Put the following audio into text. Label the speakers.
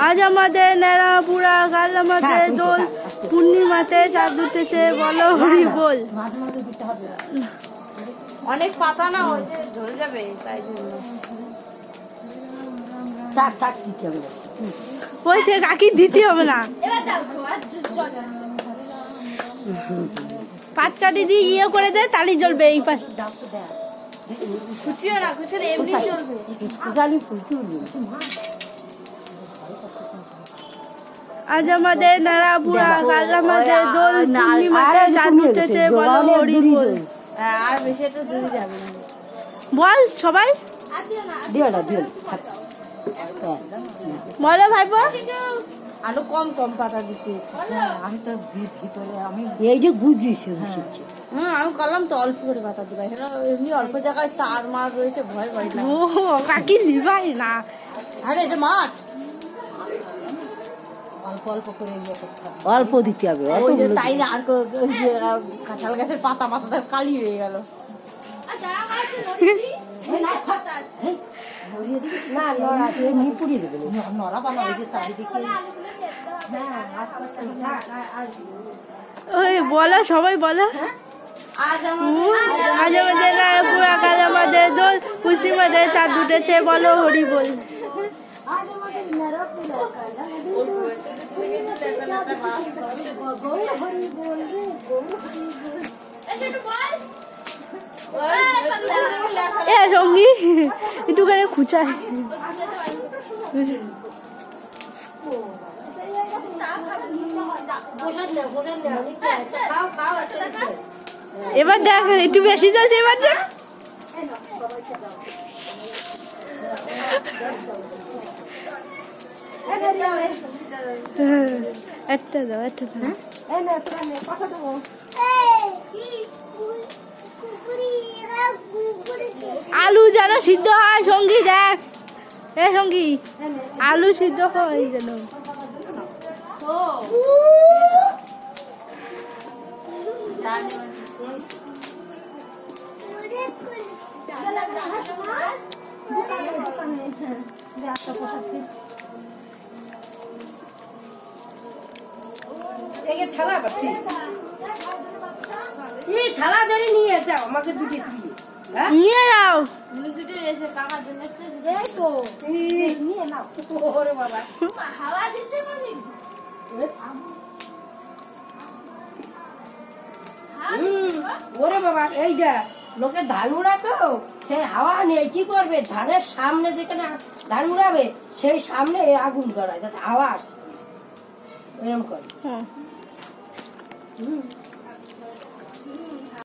Speaker 1: আজ আমাদের নেড়াপুরা গালামাতে দোল পূর্ণিমাতে চাঁদ উঠেছে, বলো হরি বল। অনেক পাতা না ওই যে ধরে যাবে, তাই জন্য বলছে কাকি দিতে হবে না। পাট কাটি দিয়ে ইয়ে করে দে, তালি জ্বলবে এই পাশে। খুচিও না, খুচিও এমনি চলবে। আজ আমাদের নারাপুরা গালামাতে দোল পূর্ণিমাতে চাঁদ উঠেছে, বলো হরি বল। আর বেশি একটু দূরে যাবে না, বল সবাই বলো ভাইপো। আরো কম কম পাতা দিতে, আমি তো ভিতরে আমি এই যে বুঝিছি। আমি করলাম তো অল্প করে পাতা দিবা, এমনি অল্প জায়গায় তার মার রয়েছে, ভয় করে না। ও কাকি লিবাই না, আরে এটা মাঠ, অল্প অল্প করে অল্প দিতে হবে, তাই না। আর কাঁঠাল গাছের পাতা পাতা কালি হয়ে গেল। বলো সবাই বলো। আজ আমাদের নারায়ণপুরা গালামাতে দোল পূর্ণিমাতে চাঁদ উঠেছে, বলো হরি বল। সঙ্গী একটুখানি খুঁচায়, এবার দেখ একটু বেশি চলছে, এবার দেখ। একটা দাও, একটা দাও। আলু যেন সিদ্ধ হয় সঙ্গী, দেখ এ সঙ্গী আলু সিদ্ধ হয় যেন। থালা ধরে নিয়ে যাও, আমাকে দুটি নিয়ে যাও, হাওয়া দিচ্ছে ওরে বাবা। এইটা লোকে ধান উড়াতো, সেই হাওয়া নিয়ে কি করবে, ধানের সামনে যেখানে ধান উড়াবে সেই সামনে আগুন ধরায় যাতে হাওয়া আসে, এরকম করে।